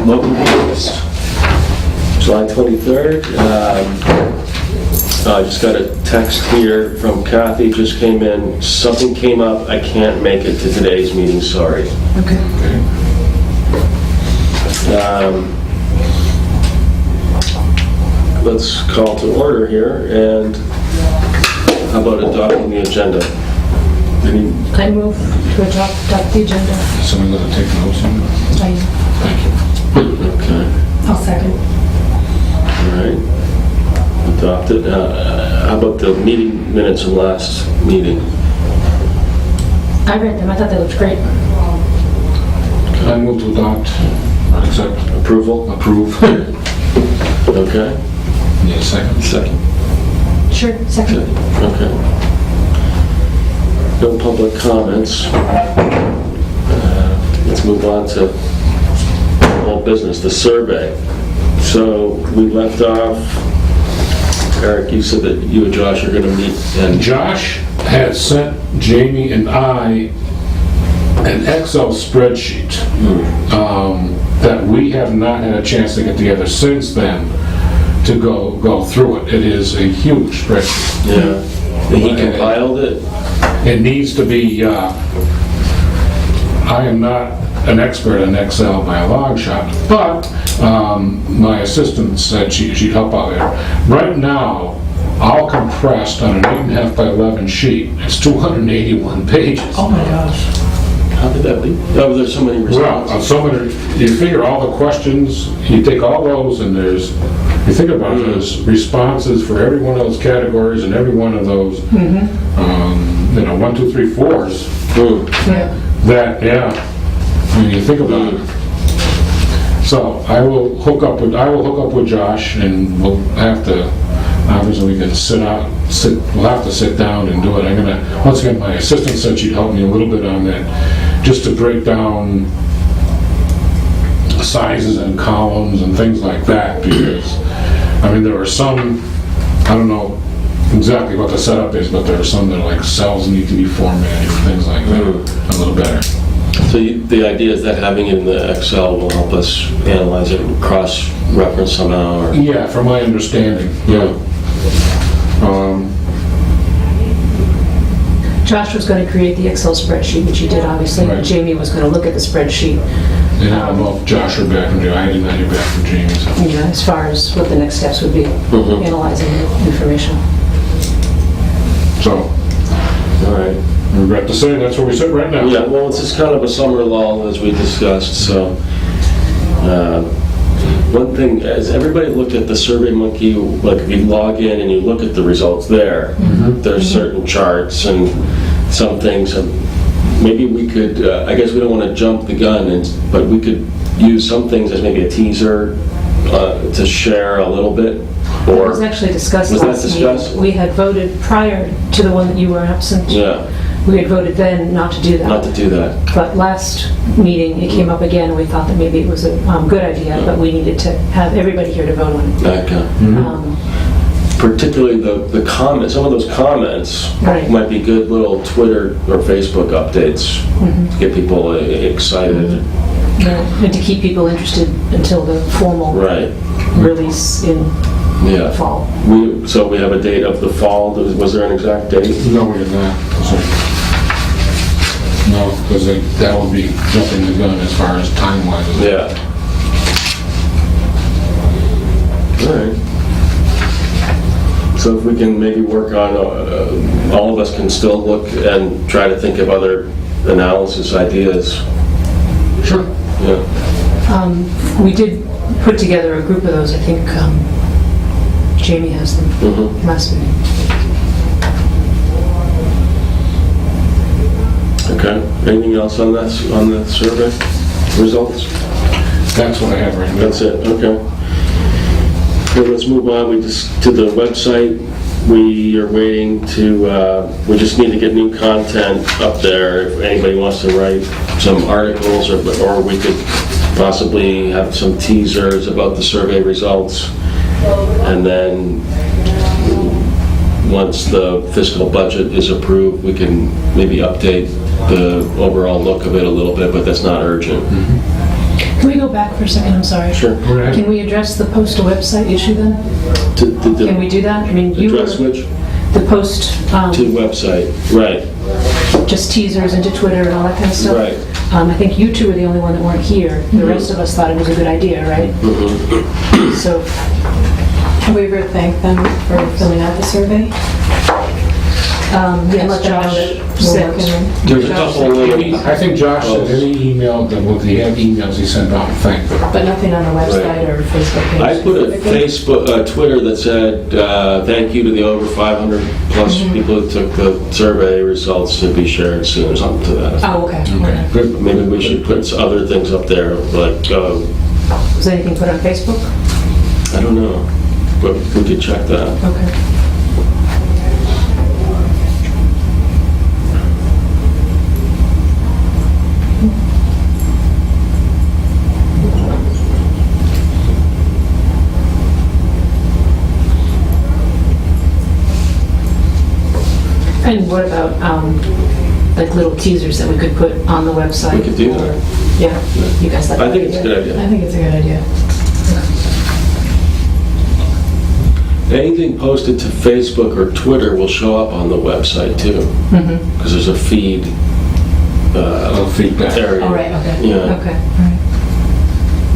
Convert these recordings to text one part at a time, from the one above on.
Local Works, July 23rd. I just got a text here from Kathy, just came in. Something came up, I can't make it to today's meeting, sorry. Okay. Let's call to order here, and how about adopting the agenda? I move to adopt the agenda. Someone going to take notes on that? I am. Thank you. Okay, I'll second. all right. Adopted. How about the meeting minutes from last meeting? I read them. I thought they looked great. I move to adopt, accept, Approval? approve. Okay. Need a second? Second. Sure, second. Okay. No public comments. Let's move on to old business, the survey. So we left off, Eric, you said that you and Josh are going to meet and Josh has sent Jamie and I an Excel spreadsheet that we have not had a chance to get together since then to go through it. It is a huge spreadsheet. yeah, and he compiled it. It needs to be, I am not an expert in Excel by a long shot, but my assistant said she'd help out there. Right now, all compressed on an 8.5 by 11 sheet, it's 281 pages. Oh my gosh. How did that be? Oh, there's so many Well, responses. you figure all the questions, you take all those, and you think about it, there's responses for every one of those categories and every one of those, 1, 2, 3, 4s. Yeah. That, yeah. When you think about it. So I will hook up with Josh, and we'll have to, obviously we can we'll have to sit down and do it. Once again, my assistant said she'd help me a little bit on that, just to break down sizes and columns and things like that, because, there are some, I don't know exactly what the setup is, but there are some that are like cells need to be formatted and things like that, a little better. So the idea is that having it in the Excel will help us analyze it and cross-reference somehow, or? Yeah, from my understanding, yeah. Josh was going to create the Excel spreadsheet, which he did, obviously. Right. Jamie was going to look at the spreadsheet. And I don't know if Josh or back from Jamie. I did not hear back from Jamie. So. As far as what the next steps would be, analyzing the information. So, All right. I regret to say that's where we sit right now. Yeah, well, it's just kind of a summer lull, as we discussed, so. One thing, has everybody looked at the SurveyMonkey, like if you log in and you look at the results there, there's certain charts and some things, maybe we could, I guess we don't want to jump the gun, but we could use some things as maybe a teaser to share a little bit, or? It was actually discussed Was that last discussed? meeting. We had voted prior to the one that you were absent. Yeah, We had voted then not to do that. not to do that. But last meeting, it came up again, and we thought that maybe it was a good idea, but we needed to have everybody here to vote on it. Okay. Particularly the comments, some of those comments Right. might be good little Twitter or Facebook updates to get people excited. And to keep people interested until the formal Right, release in yeah. fall. So we have a date of the fall. Was there an exact date? No, we did not. No, because that would be jumping the gun as far as time-wise. Yeah. All right. So if we can maybe work on, all of us can still look and try to think of other analysis ideas. Sure. Yeah. We did put together a group of those, I think Jamie has them last meeting. Okay. Anything else on that survey results? That's what I have right now. That's it. Okay. Okay, let's move on. To the website. We are waiting to. We just need to get new content up there. If anybody wants to write some articles, or we could possibly have some teasers about the survey results, and then once the fiscal budget is approved, we can maybe update the overall look of it a little bit, but that's not urgent. Can we go back for a second? I'm sorry. Sure. Go ahead. Can we address the post a website issue then? Can we do that? I mean, you Address were which? the post, To the website, right, just teasers into Twitter and all that kind of stuff. right. I think you two were the only one that weren't here. The rest of us thought it was a good idea, right? Mhm. So, Can we ever thank them for filling out the survey? yes, Let them know Josh that we're said. working. There's a couple little, I think Josh said any email, that when he had emails, he sent out, thank them. But nothing on the website Right. or Facebook page? I put a specifically? Facebook, Twitter that said, thank you to the over 500 plus people who took the survey results to be shared soon, or something to that. Oh, okay. Okay, good. Maybe we should put some other things up there, like, Was anything put on Facebook? I don't know, but we could check that. Okay. And what about, like little teasers that we could put on the website? We could do that. Yeah, you guys like that? I think it's a good idea. I think it's a good idea. Anything posted to Facebook or Twitter will show up on the website too, Mhm. because there's a feed Feedback. area. All right, okay. Yeah. Okay,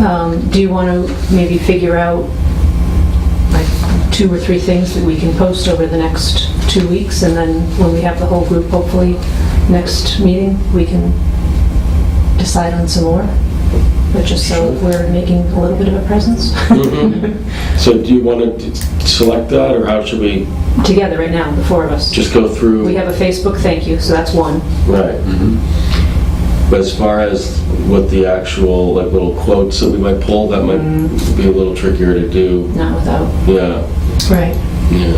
all right. Do you want to maybe figure out like 2 or 3 things that we can post over the next 2 weeks, and then when we have the whole group, hopefully, next meeting, we can decide on some more? But just so we're making a little bit of a presence Mhm. So do you want to select that, or how should we together right now, the 4 of us. just go through? We have a Facebook thank you, so that's one. Right. But as far as what the actual, like, little quotes that we might pull, that might be a little trickier to do. Not without. Yeah, Right. yeah.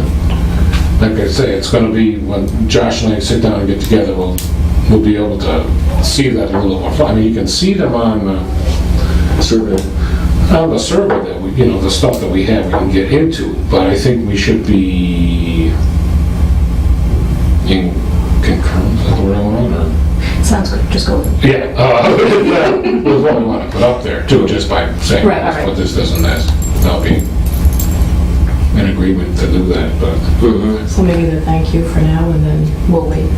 Like I say, it's gonna be, when Josh and I sit down and get together, we'll be able to see that a little more. I mean, you can see them on the Survey. survey that we, the stuff that we have, we can get into, but I think we should be in concurrence, is that the word I want, or? Sounds good, just go with it. Yeah, with what we want to put up there too, just by saying, Right, all let's right. put this and that. I'll be in agreement to do that, but Mhm. So maybe the thank you for now, and then We'll wait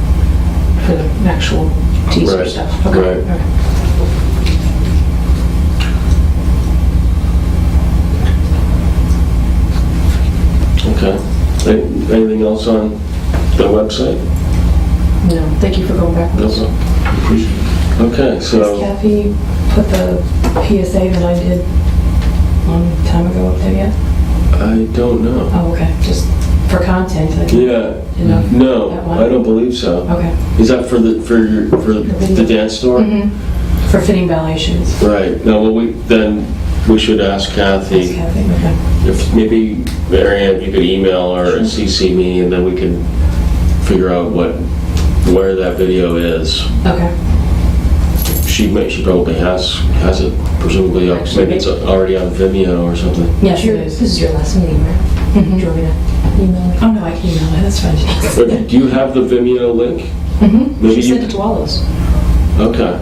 for the actual teaser Right, stuff. Okay, right. all right. Okay. Anything else on the website? No, thank you for going back with us. No. appreciate it. Okay, has so, Kathy put the PSA that I did a long time ago up there yet? I don't know. Oh, okay, just for content. I didn't Yeah, know. no, That one? I don't believe so. Okay. Is that for the dance store? Mhm. For fitting ballet shoes. Right, no, well, we should ask That's Kathy, Kathy, okay. if maybe, Marianne, you could email or CC me, and then we can figure out where that video is. Okay. She probably has it presumably up, maybe it's already on Vimeo or something. Yes, it This is. is your last meeting, right? Do Mhm. you want me to email me? Oh, no, I can email it, that's fine. But do you have the Vimeo link? Mhm. Maybe She you sent it to all of us. Okay.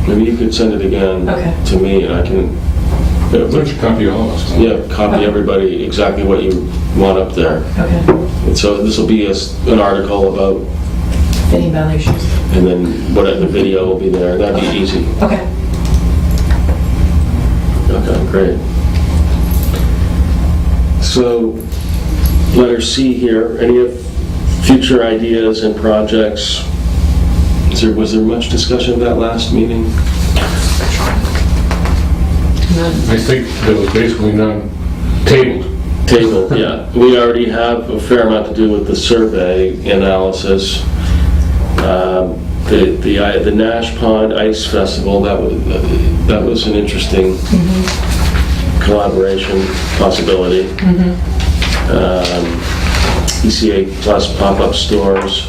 Maybe you could send it again Okay. to me, and I can, Why don't you copy all of us? yeah, copy everybody exactly what you want up there. Okay. And so this will be an article about, Fitting ballet shoes. and then the video will be there. That'd be easy. Okay. Okay, great. So, letter C here, any of future ideas and projects? Was there much discussion of that last meeting? None. I think there was basically none tabled. Table, yeah. We already have a fair amount to do with the survey analysis. The Nash Pond Ice Festival, that was an interesting collaboration possibility. ECA Plus pop-up stores.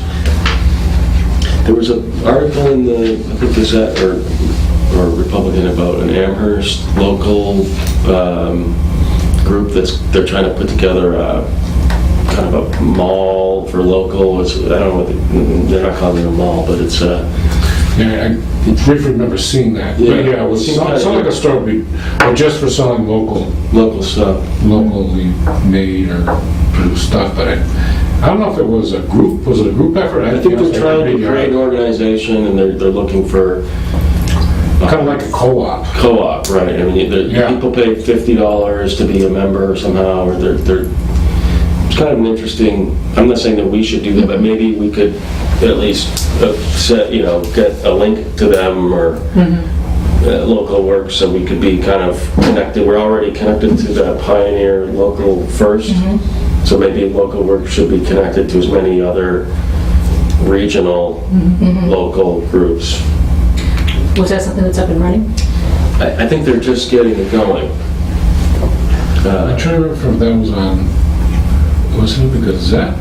There was an article in the, I think, Gazette or Republican about an Amherst local group they're trying to put together a kind of a mall for local. I don't know what they're not calling it a mall, but it's Yeah, I briefly remember seeing that. Yeah. But yeah, it was something like a store, but just for selling Local stuff. locally made or produced stuff. But I don't know if it was a group. Was it a group effort? I think they're trying to create an organization, and they're looking for kind of like a co-op. Co-op, right? I mean, people pay $50 to be a member somehow, or they're. It's kind of an interesting. I'm not saying that we should do that, but maybe we could at least get a link to them or Local Works, so we could be kind of connected. We're already connected to the Pioneer Local First, so maybe Local Works should be connected to as many other regional local groups. Was that something that's up and running? I think they're just getting it going. I'm trying to remember if that was on. Was it the Gazette?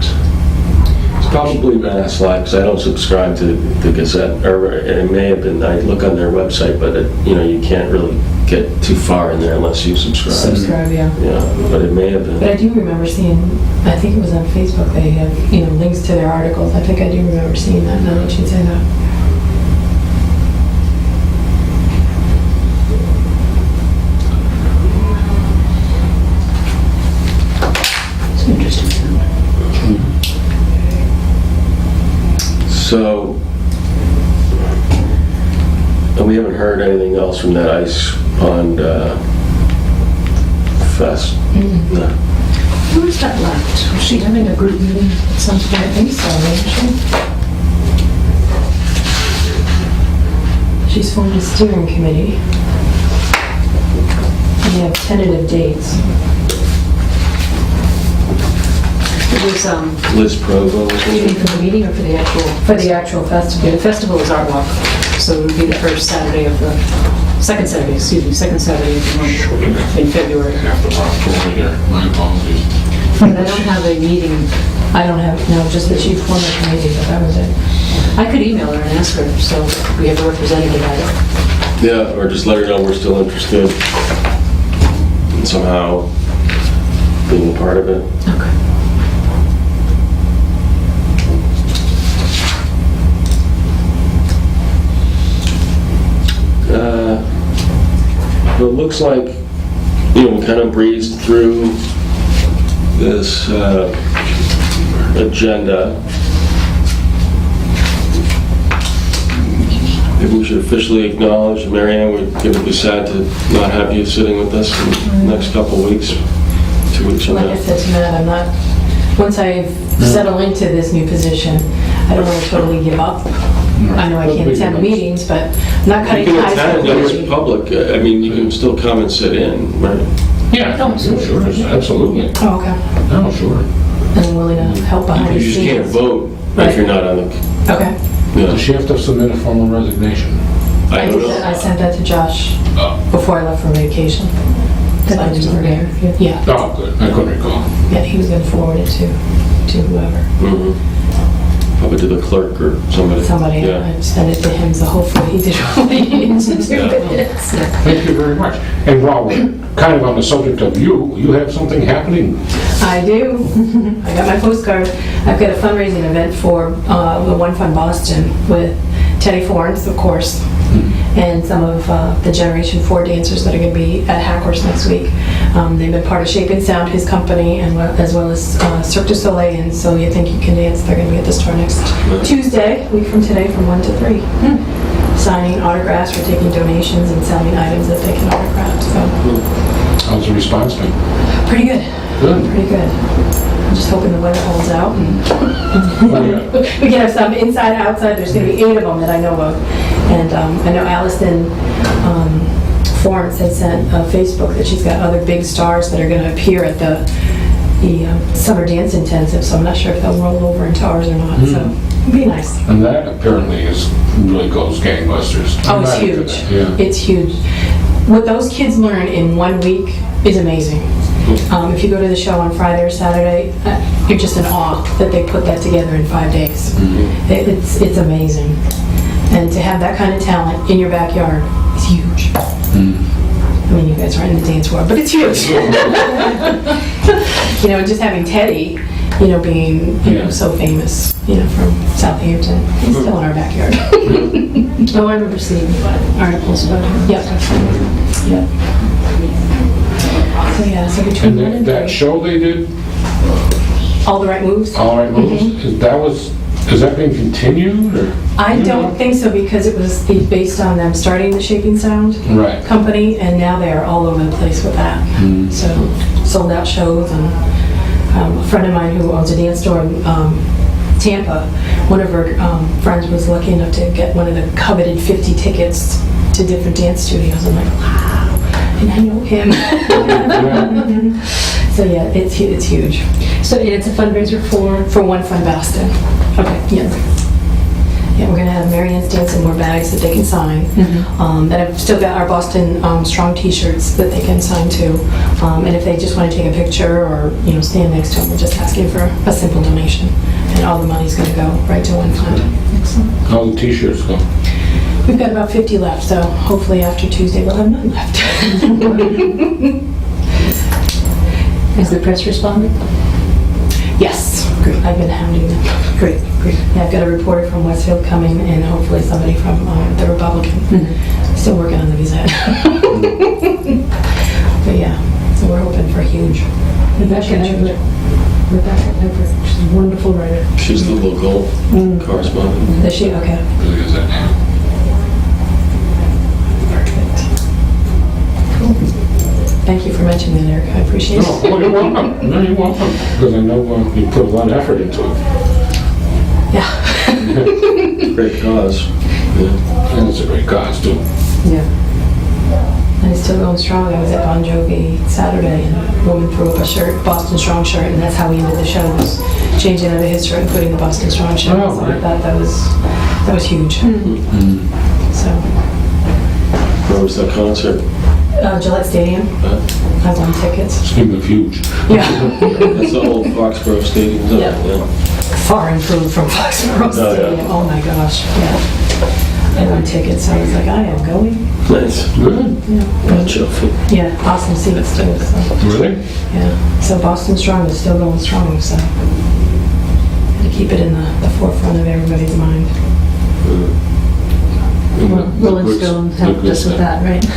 It's probably Mass Live, because I don't subscribe to the Gazette, or it may have been. I look on their website, but you can't really get too far in there unless you subscribe. Subscribe, yeah. Yeah, but it may have been. But I do remember seeing, I think it was on Facebook, they have, links to their articles. I think I do remember seeing that, now that you say that. Interesting. So, and we haven't heard anything else from that Ice Pond Fest. No. Who was that left? Was she having a group meeting at some point? I think so, wasn't she? She's formed a steering committee. And they have tentative dates. It was, Liz Provo. you mean for the meeting or for the actual? For the actual festival. Yeah, the festival is Art Walk, so it would be the second Saturday of the month in February. Half the rock over here. My apologies. But I don't have a meeting. I don't have, no, just that she formed a committee, but that was it. I could email her and ask her, so we have a representative at it. Yeah, or just let her know we're still interested in somehow being a part of it. Okay. Well, it looks like, we kind of breezed through this agenda. Maybe we should officially acknowledge, Mary Ann, it would be sad to not have you sitting with us in the next couple of weeks, 2 weeks from Like I now. said to Matt, I'm not, once I settle into this new position, I don't want to totally give up. I know I can't attend meetings, but I'm not You cutting can ties attend, it's completely. public, you can still come and sit in, right? Yeah, sure, absolutely. Oh, okay. No, sure. And I'm willing to help behind You the just can't scenes. vote if you're not on the, Okay. Does she have to submit a formal resignation? I don't did that. I know. sent that to Josh Oh, before I left for vacation. Did I do her? Yeah, oh, good. I couldn't recall. yeah, he was going to forward it to whoever. Mhm. Probably to the clerk or somebody. Somebody, Yeah. I sent it to him, so hopefully he did what he needed to do with it. Thank you very much. And while we're kind of on the subject of you have something happening. I do. I got my postcard. I've got a fundraising event for the One Fund Boston with Teddy Fornes, of course, and some of the Generation 4 dancers that are going to be at Hackhorse next week. They've been part of Shape and Sound, his company, and as well as Cirque du Soleil and So You Think You Can Dance. They're going to be at the store next Tuesday, a week from today, from 1 to 3. Signing autographs, we're taking donations and selling items that they can autograph. So How's the response been? pretty good. Good. Pretty good. I'm just hoping the weather holds out. Oh, yeah. We can have some inside, outside. There's going to be 8 of them that I know of. And I know Allison Florence had sent a Facebook that she's got other big stars that are going to appear at the Summer Dance Intensive. So I'm not sure if they'll roll over into ours or not. So it'd be nice. And that apparently really goes gangbusters. Oh, I'm it's not into huge. that, Yeah. It's huge. What those kids learn in 1 week is amazing. If you go to the show on Friday or Saturday, you're just in awe that they put that together in 5 days. It's amazing. And to have that kind of talent in your backyard is huge. I mean, you guys are in the dance world, but it's huge. Just having Teddy being, Yeah. so famous, from Southampton. He's still in our backyard. Oh, I remember seeing articles about him. Yep. Yep. So yeah, so between And one and that three, show they did, all the right moves. All Right Moves, is that being continued, or? I don't think so, because it was based on them starting the Shaping Sound Right. company, and now they are all over the place with that. So sold out shows, and a friend of mine who owns a dance store in Tampa, one of her friends was lucky enough to get one of the coveted 50 tickets to different dance studios. I'm like, wow, and I know him. So yeah, it's huge. So it's a fundraiser For One Fund Boston. Okay. Yeah. Yeah, we're gonna have Marianne's dancing more bags that they can sign. Then I've still got our Boston Strong T-shirts that they can sign too. And if they just want to take a picture or stand next to them, we're just asking for a simple donation, and all the money's gonna go right to One Fund. Excellent. How the t-shirts go? We've got about 50 left, so hopefully after Tuesday we'll have none left. Is the press responding? Yes, great. I've been hounding them. Great. Yeah, I've got a reporter from Westfield coming, and hopefully somebody from the Republican. Still working on the Gazette. But yeah, so we're hoping for huge. Rebecca Everett, she's a wonderful writer. She's the local correspondent. Does she? Okay. Really is that? Perfect. Cool. Thank you for mentioning that, Eric. I appreciate No, it. well, you're welcome. No, you're welcome. Because I know you put a lot of effort into it. Yeah. Great cause. Yeah. And it's a great cause, too. Yeah. And it's still going strong. I was at Bon Jovi Saturday, and a woman threw up a shirt, Boston Strong shirt, and that's how we ended the show, was changing out of his shirt and putting the Boston Strong shirt. Oh, So I right. thought that was huge. So, Where was that concert? Gillette Stadium, I won tickets. Speaking of huge. Yeah. That's the old Foxborough Stadium. isn't it? Yeah. Far improved from Foxborough Oh, yeah. Stadium. Oh my gosh, yeah. I won tickets, so I was like, I am going. Nice. Good. Gotcha. Yeah, awesome seats too, so, Really? yeah. So Boston Strong is still going strong, so to keep it in the forefront of everybody's mind. Well, Rolling Stone helped us with that, right? In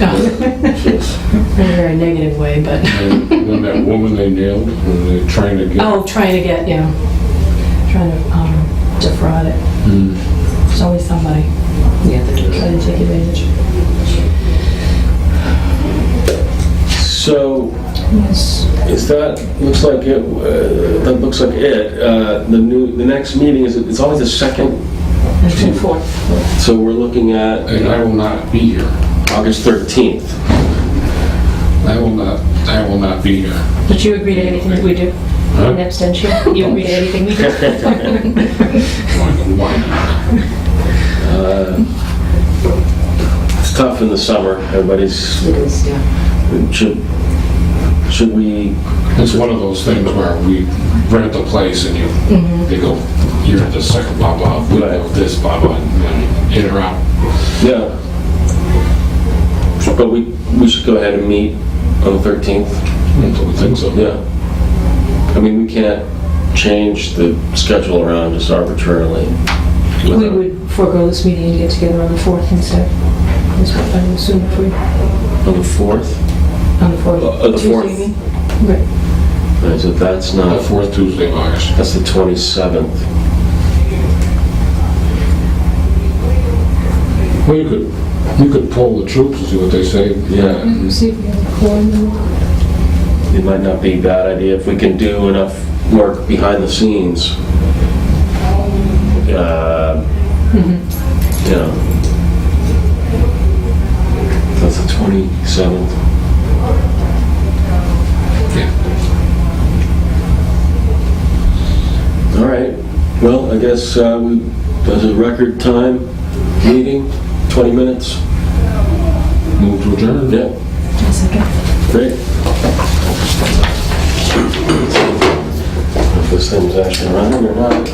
a very negative way, but, And then that woman they nailed, when they're trying to get... oh, trying to defraud it. There's always somebody Yeah, trying to take advantage. So, yes. is that, looks like it, that looks like it. The next meeting it's always the second, And June 4th. so we're looking at And I will not be here. August 13th. I will not be here. But you agree to anything that we do? Huh? In abstention? You agree to anything we do? Why not? It's tough in the summer. Everybody's, It is, yeah. should we, It's one of those things where we rent a place and they go, you're at the second blah blah, we go this blah blah, and interrupt. yeah. But we should go ahead and meet on the 13th. Until we think so. Yeah. I mean, we can't change the schedule around just arbitrarily. We would forego this meeting and get together on the 4th instead. That's what I would assume if we, On the 4th? on the 4th. The 4th. Tuesday, you mean? Right. Right, so that's The not, fourth Tuesday of August. that's the 27th. Well, you could poll the troops and see what they say. Yeah. See if we have a quorum. It might not be a bad idea if we can do enough work behind the scenes. You know. That's the 27th. Yeah. All right. Well, I guess there's a record time meeting, 20 minutes. Move to adjourn. Yeah, A second. great. If this thing's actually running or not.